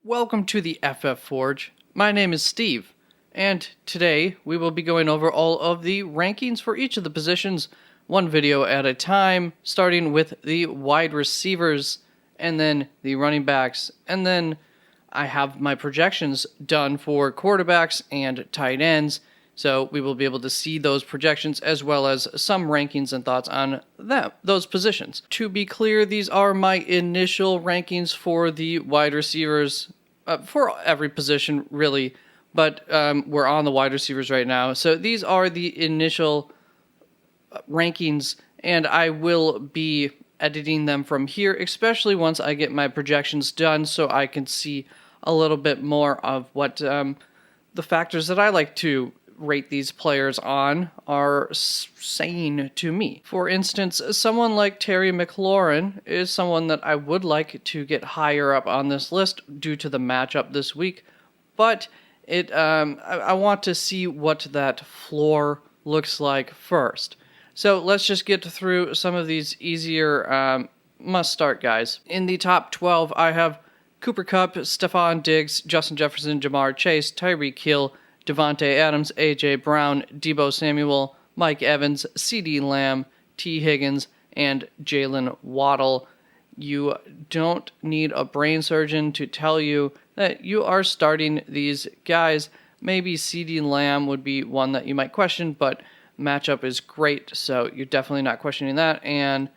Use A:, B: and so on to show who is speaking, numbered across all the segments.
A: Welcome to the FF Forge. My name is Steve, and today we will be going over all of the rankings for each of the positions, one video at a time, starting with the wide receivers, and then the running backs, and then I have my projections done for quarterbacks and tight ends, so we will be able to see those projections as well as some rankings and thoughts on those positions. To be clear, these are my initial rankings for the wide receivers, for every position really, but we're on the wide receivers right now. So these are the initial rankings, and I will be editing them from here, especially once I get my projections done so I can see a little bit more of what the factors that I like to rate these players on are saying to me. For instance, someone like Terry McLaurin is someone that I would like to get higher up on this list due to the matchup this week, but I want to see what that floor looks like first. So let's just get through some of these easier must-start guys. In the top 12, I have Cooper Kupp, Stephon Diggs, Justin Jefferson, Jamar Chase, Tyreek Hill, Devontae Adams, A.J. Brown, Deebo Samuel, Mike Evans, C.D. Lamb, T. Higgins, and Jalen Waddle. You don't need a brain surgeon to tell you that you are starting these guys. Maybe C.D. Lamb would be one that you might question, but matchup is great, so you're definitely not questioning that. And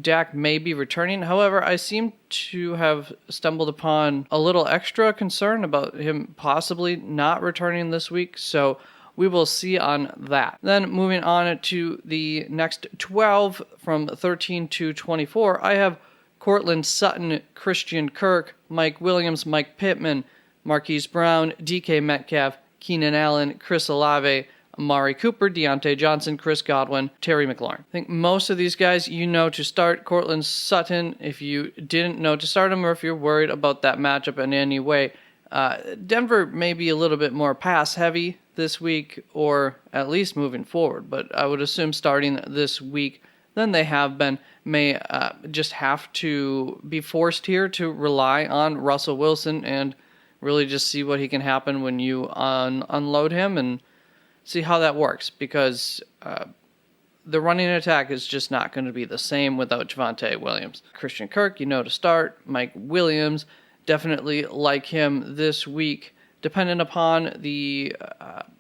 A: Dak may be returning. However, I seem to have stumbled upon a little extra concern about him possibly not returning this week, so we will see on that. Then moving on to the next 12 from 13 to 24, I have Courtland Sutton, Christian Kirk, Mike Williams, Mike Pittman, Marquis Brown, DK Metcalf, Keenan Allen, Chris Olave, Amari Cooper, Deontay Johnson, Chris Godwin, Terry McLaurin. I think most of these guys you know to start. Courtland Sutton, if you didn't know to start him or if you're worried about that matchup in any way, Denver may be a little bit more pass heavy this week, or at least moving forward, but I would assume starting this week than they have been, may just have to be forced here to rely on Russell Wilson and really just see what he can happen when you unload him and see how that works, because the running attack is just not going to be the same without Javonte Williams. Christian Kirk, you know to start. Mike Williams, definitely like him this week, depending upon the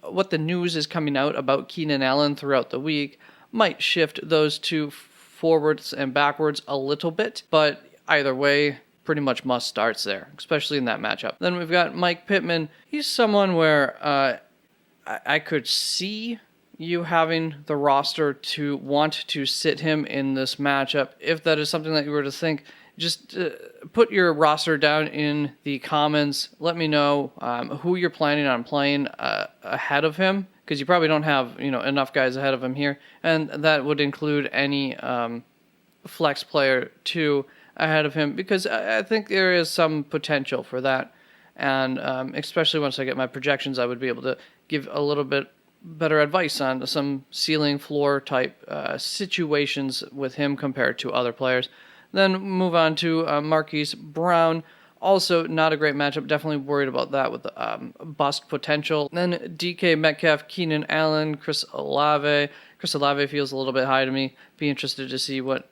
A: what the news is coming out about Keenan Allen throughout the week, might shift those two forwards and backwards a little bit, but either way, pretty much must starts there, especially in that matchup. Then we've got Mike Pittman. He's someone where I could see you having the roster to want to sit him in this matchup. If that is something that you were to think, just put your roster down in the comments. Let me know who you're planning on playing ahead of him, because you probably don't have enough guys ahead of him here, and that would include any flex player too ahead of him, because I think there is some potential for that. And especially once I get my projections, I would be able to give a little bit better advice on some ceiling floor type situations with him compared to other players. Then move on to Marquis Brown. Also not a great matchup. Definitely worried about that with bust potential. Then DK Metcalf, Keenan Allen, Chris Olave. Chris Olave feels a little bit high to me. Be interested to see what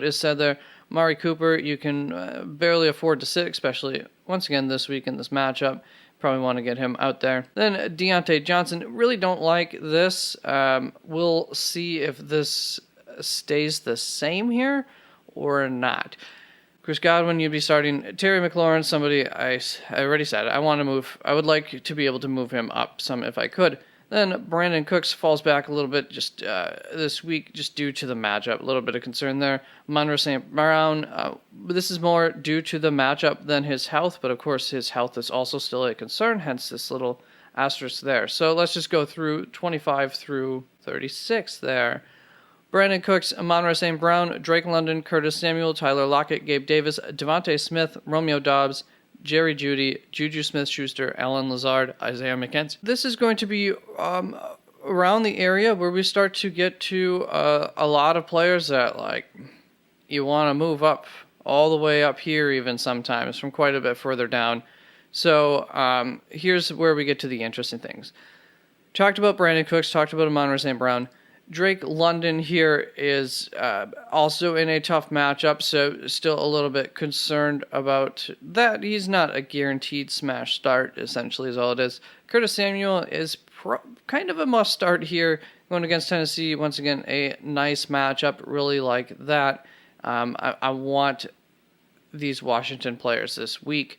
A: is said there. Amari Cooper, you can barely afford to sit, especially once again this week in this matchup. Probably want to get him out there. Then Deontay Johnson, really don't like this. We'll see if this stays the same here or not. Chris Godwin, you'd be starting. Terry McLaurin, somebody I already said I want to move. I would like to be able to move him up some if I could. Then Brandon Cooks falls back a little bit just this week, just due to the matchup. A little bit of concern there. Monroe St. Brown, this is more due to the matchup than his health, but of course his health is also still a concern, hence this little asterisk there. So let's just go through 25 through 36 there. Brandon Cooks, Monroe St. Brown, Drake London, Curtis Samuel, Tyler Lockett, Gabe Davis, Devontae Smith, Romeo Doubs, Jerry Judy, Juju Smith-Schuster, Alan Lazard, Isaiah McKenzie. This is going to be around the area where we start to get to a lot of players that you want to move up all the way up here even sometimes from quite a bit further down. So here's where we get to the interesting things. Talked about Brandon Cooks, talked about Amon-Ra St. Brown. Drake London here is also in a tough matchup, so still a little bit concerned about that. He's not a guaranteed smash start, essentially, is all it is. Curtis Samuel is kind of a must start here, going against Tennessee. Once again, a nice matchup, really like that. I want these Washington players this week.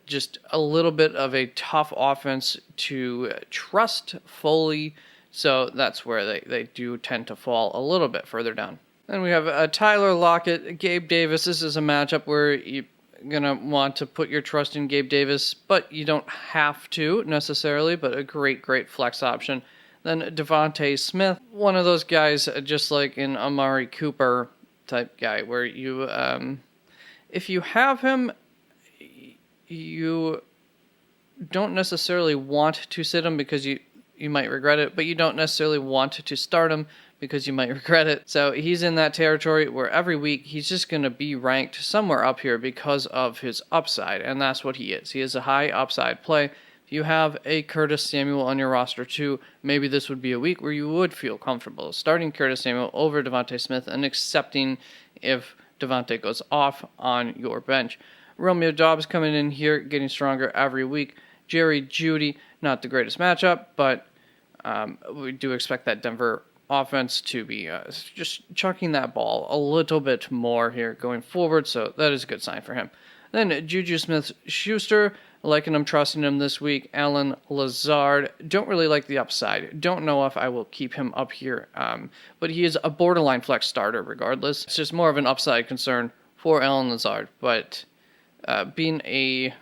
A: Just a little bit of a tough offense to trust fully. So that's where they do tend to fall a little bit further down. Then we have Tyler Lockett, Gabe Davis. This is a matchup where you're going to want to put your trust in Gabe Davis, but you don't have to necessarily, but a great flex option. Then Devontae Smith, one of those guys just like an Amari Cooper type guy where you, if you have him, you don't necessarily want to sit him because you might regret it, but you don't necessarily want to start him because you might regret it. So he's in that territory where every week he's just going to be ranked somewhere up here because of his upside, and that's what he is. He is a high upside play. If you have a Curtis Samuel on your roster too, maybe this would be a week where you would feel comfortable starting Curtis Samuel over Devontae Smith and accepting if Devontae goes off on your bench. Romeo Doubs coming in here, getting stronger every week. Jerry Judy, not the greatest matchup, but we do expect that Denver offense to be just chucking that ball a little bit more here going forward, so that is a good sign for him. Then Juju Smith-Schuster, liking him, trusting him this week. Allen Lazard, don't really like the upside. Don't know if I will keep him up here, but he is a borderline flex starter regardless. It's just more of an upside concern for Allen Lazard, but being a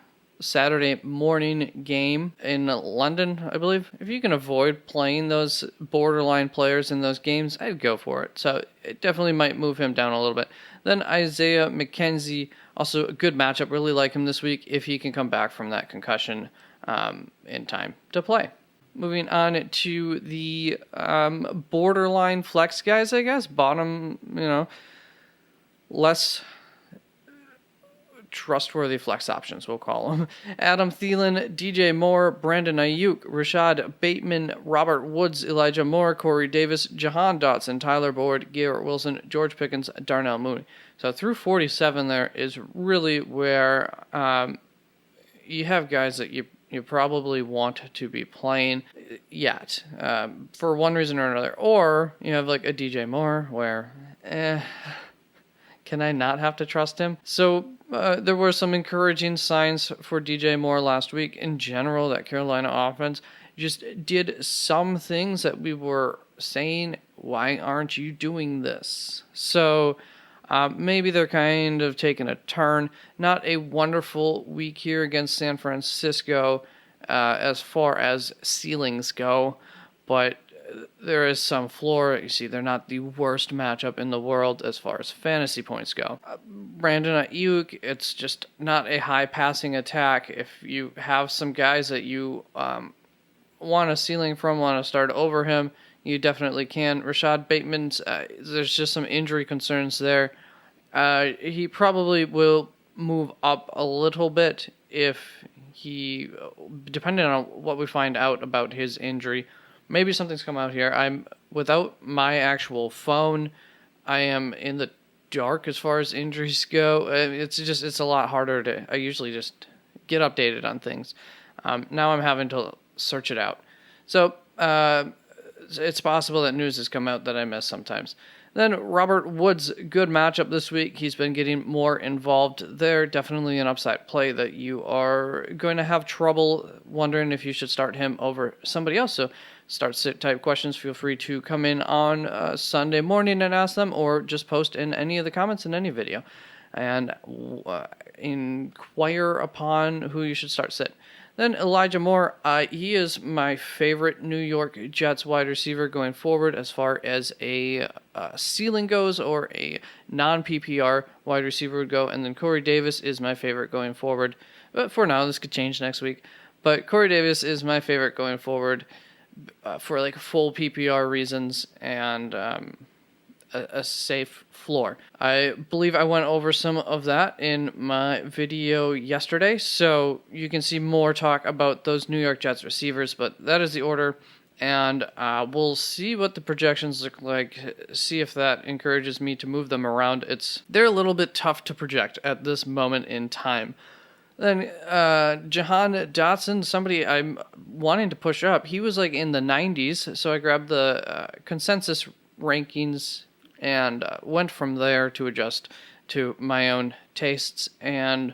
A: Saturday morning game in London, I believe, if you can avoid playing those borderline players in those games, I'd go for it. So it definitely might move him down a little bit. Then Isaiah McKenzie, also a good matchup. Really like him this week if he can come back from that concussion in time to play. Moving on to the borderline flex guys, I guess. Bottom, less trustworthy flex options, we'll call them. Adam Thielen, DJ Moore, Brandon Ayuk, Rashad Bateman, Robert Woods, Elijah Moore, Corey Davis, Jahan Dotson, Tyler Boyd, Garrett Wilson, George Pickens, Darnell Mooney. So through 47 there is really where you have guys that you probably want to be playing yet for one reason or another. Or you have like a DJ Moore where, can I not have to trust him? So there were some encouraging signs for DJ Moore last week. In general, that Carolina offense just did some things that we were saying, why aren't you doing this? So maybe they're kind of taking a turn. Not a wonderful week here against San Francisco as far as ceilings go, but there is some floor. You see, they're not the worst matchup in the world as far as fantasy points go. Brandon Ayuk, it's just not a high passing attack. If you have some guys that you want a ceiling from, want to start over him, you definitely can. Rashad Bateman's, there's just some injury concerns there. He probably will move up a little bit if he, depending on what we find out about his injury. Maybe something's come out here. I'm without my actual phone. I am in the dark as far as injuries go. It's a lot harder to. I usually just get updated on things. Now I'm having to search it out. So it's possible that news has come out that I miss sometimes. Then Robert Woods, good matchup this week. He's been getting more involved there. Definitely an upside play that you are going to have trouble wondering if you should start him over somebody else. So start sit type questions, feel free to come in on Sunday morning and ask them, or just post in any of the comments in any video and inquire upon who you should start sit. Then Elijah Moore, he is my favorite New York Jets wide receiver going forward as far as a ceiling goes, or a non-PPR wide receiver would go. And then Corey Davis is my favorite going forward. But for now, this could change next week. But Corey Davis is my favorite going forward for like full PPR reasons. And a safe floor. I believe I went over some of that in my video yesterday, so you can see more talk about those New York Jets receivers, but that is the order, and we'll see what the projections look like, see if that encourages me to move them around. They're a little bit tough to project at this moment in time. Then Jahan Dotson, somebody I'm wanting to push up. He was like in the 90s, so I grabbed the consensus rankings and went from there to adjust to my own tastes. And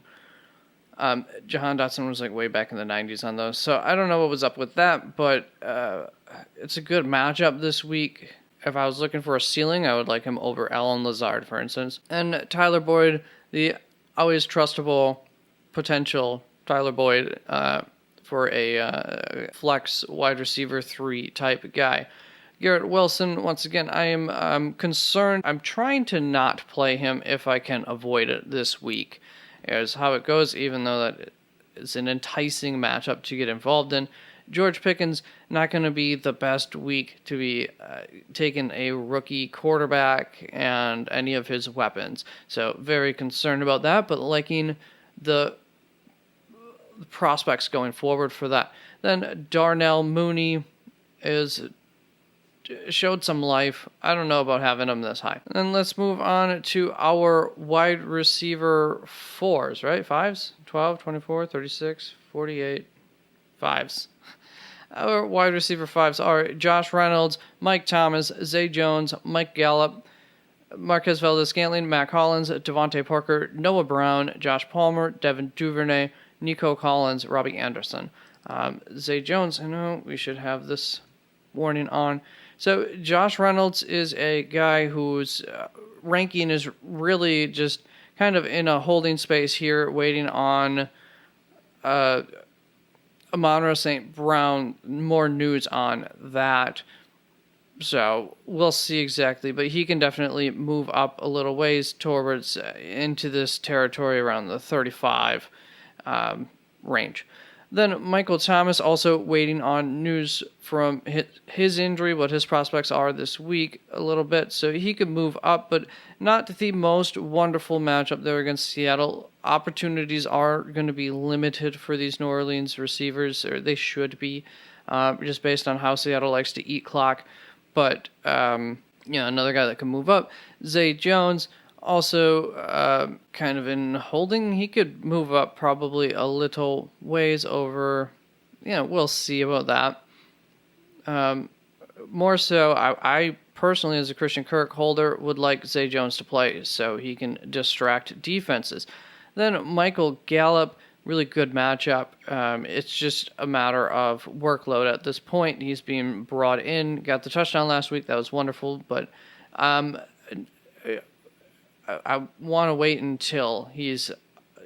A: Jahan Dotson was like way back in the 90s on those, so I don't know what was up with that, but it's a good matchup this week. If I was looking for a ceiling, I would like him over Allen Lazard, for instance. And Tyler Boyd, the always trustable potential Tyler Boyd for a flex wide receiver 3 type guy. Garrett Wilson, once again, I am concerned. I'm trying to not play him if I can avoid it this week. Is how it goes, even though that is an enticing matchup to get involved in. George Pickens, not going to be the best week to be taking a rookie quarterback and any of his weapons. So very concerned about that, but liking the prospects going forward for that. Then Darnell Mooney showed some life. I don't know about having him this high. And then let's move on to our wide receiver 4s, right? 5s? 12, 24, 36, 48, 5s. Our wide receiver 5s are Josh Reynolds, Mike Thomas, Zay Jones, Mike Gallup, Marquez Valdes-Scantling, Matt Collins, Devontae Parker, Noah Brown, Josh Palmer, Devin Duvernay, Nico Collins, Robbie Anderson. Zay Jones, I know we should have this warning on. So Josh Reynolds is a guy whose ranking is really just kind of in a holding space here, waiting on Amon-Ra St. Brown, more news on that. So we'll see exactly, but he can definitely move up a little ways towards into this territory around the 35 range. Then Michael Thomas, also waiting on news from his injury, what his prospects are this week a little bit. So he could move up, but not the most wonderful matchup there against Seattle. Opportunities are going to be limited for these New Orleans receivers, or they should be, just based on how Seattle likes to eat clock. But, another guy that can move up. Zay Jones, also kind of in holding. He could move up probably a little ways over. We'll see about that. More so, I personally, as a Christian Kirk holder, would like Zay Jones to play so he can distract defenses. Then Michael Gallup, really good matchup. It's just a matter of workload at this point. He's being brought in, got the touchdown last week. That was wonderful, but I want to wait until he's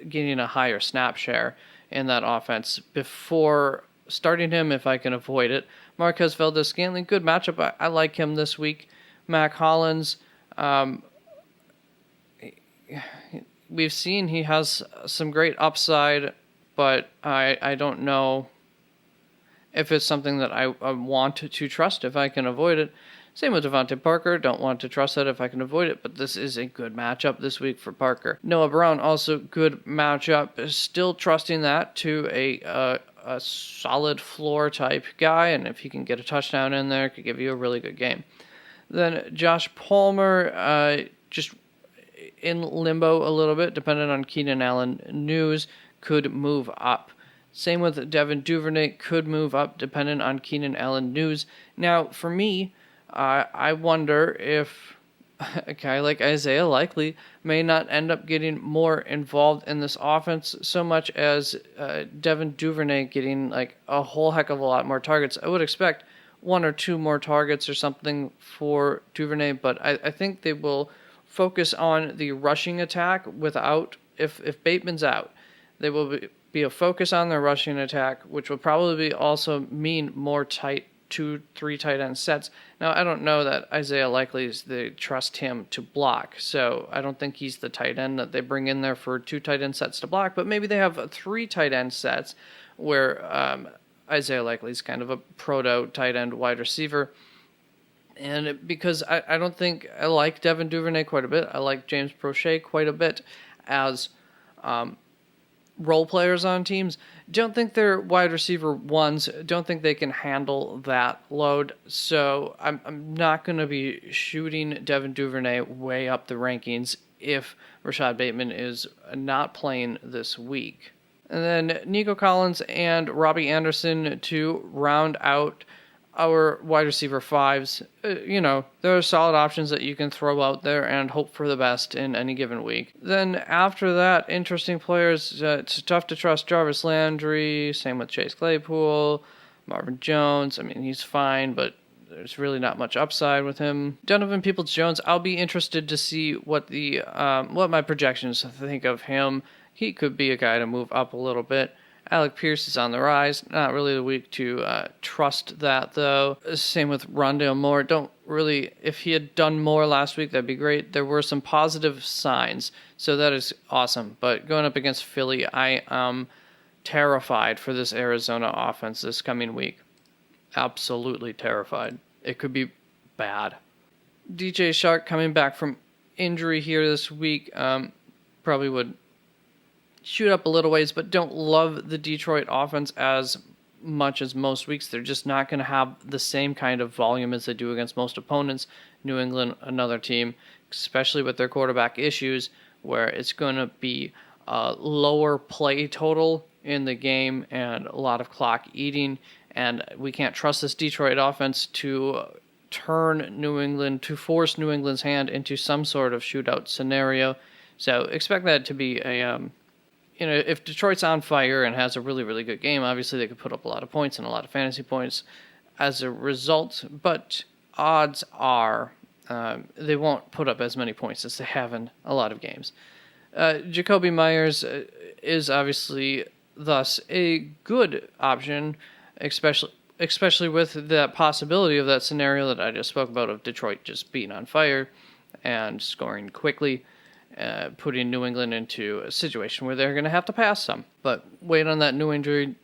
A: getting a higher snap share in that offense before starting him if I can avoid it. Marquez Valdes-Scantling, good matchup. I like him this week. Matt Collins, we've seen he has some great upside, but I don't know if it's something that I want to trust if I can avoid it. Same with Devontae Parker. Don't want to trust that if I can avoid it, but this is a good matchup this week for Parker. Noah Brown, also good matchup. Still trusting that to a solid floor type guy, and if he can get a touchdown in there, could give you a really good game. Then Josh Palmer, just in limbo a little bit, depending on Keenan Allen news, could move up. Same with Devin Duvernay, could move up depending on Keenan Allen news. Now, for me, I wonder if a guy like Isaiah Likely may not end up getting more involved in this offense so much as Devin Duvernay getting like a whole heck of a lot more targets. I would expect 1 or 2 more targets or something for Duvernay, but I think they will focus on the rushing attack without, if Bateman's out, they will be a focus on their rushing attack, which will probably also mean more tight 2-3 tight end sets. Now, I don't know that Isaiah Likely they trust him to block, so I don't think he's the tight end that they bring in there for 2 tight end sets to block, but maybe they have 3 tight end sets where Isaiah Likely's kind of a proto tight end wide receiver. And because I don't think I like Devin Duvernay quite a bit. I like James Prochet quite a bit as role players on teams. Don't think they're wide receiver ones. Don't think they can handle that load. So I'm not going to be shooting Devin Duvernay way up the rankings if Rashad Bateman is not playing this week. And then Nico Collins and Robbie Anderson to round out our wide receiver fives. There are solid options that you can throw out there and hope for the best in any given week. Then after that, interesting players. It's tough to trust Jarvis Landry. Same with Chase Claypool, Marvin Jones. I mean, he's fine, but there's really not much upside with him. Donovan Peoples-Jones. I'll be interested to see what my projections think of him. He could be a guy to move up a little bit. Alec Pierce is on the rise. Not really the week to trust that, though. Same with Rondale Moore. Don't really... If he had done more last week, that'd be great. There were some positive signs, so that is awesome. But going up against Philly, I am terrified for this Arizona offense this coming week. Absolutely terrified. It could be bad. DJ Shark coming back from injury here this week. Probably would shoot up a little ways, but don't love the Detroit offense as much as most weeks. They're just not going to have the same kind of volume as they do against most opponents. New England, another team, especially with their quarterback issues, where it's going to be a lower play total in the game and a lot of clock eating. And we can't trust this Detroit offense to force New England's hand into some sort of shootout scenario. So expect that to be if Detroit's on fire and has a really, really good game, obviously they could put up a lot of points and a lot of fantasy points as a result, but odds are they won't put up as many points as they have in a lot of games. Jacoby Myers is obviously thus a good option, especially with the possibility of that scenario that I just spoke about of Detroit just being on fire and scoring quickly. Putting New England into a situation where they're going to have to pass some. But wait on that new injury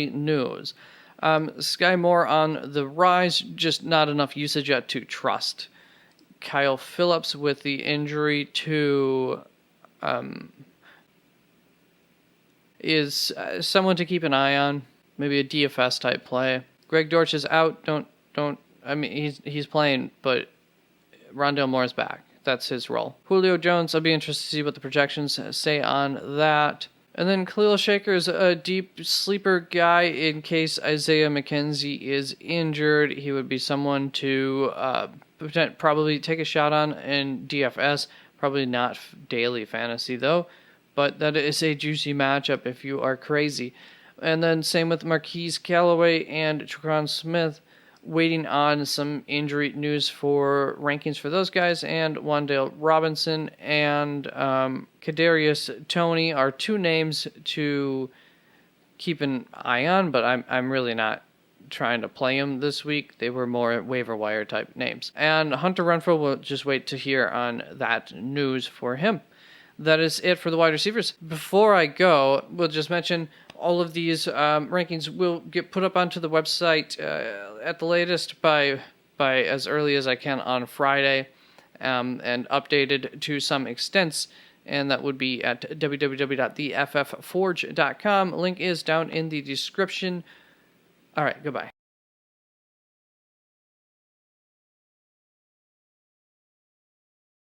A: news. Sky Moore on the rise, just not enough usage yet to trust. Kyle Phillips with the injury to is someone to keep an eye on. Maybe a DFS type play. Greg Dortch is out. He's playing, but Rondale Moore's back. That's his role. Julio Jones, I'll be interested to see what the projections say on that. And then Khalil Shaker is a deep sleeper guy in case Isaiah McKenzie is injured. He would be someone to probably take a shot on in DFS. Probably not daily fantasy, though. But that is a juicy matchup if you are crazy. And then same with Marquise Callaway and Tre'Quan Smith. Waiting on some injury news for rankings for those guys, and Wan'Dale Robinson and Kadarius Toney are two names to keep an eye on, but I'm really not trying to play them this week. They were more waiver wire type names. And Hunter Renfrow, will just wait to hear on that news for him. That is it for the wide receivers. Before I go, we'll just mention all of these rankings will get put up onto the website at the latest by as early as I can on Friday, and updated to some extents. And that would be at www.theffforge.com. Link is down in the description. All right, goodbye.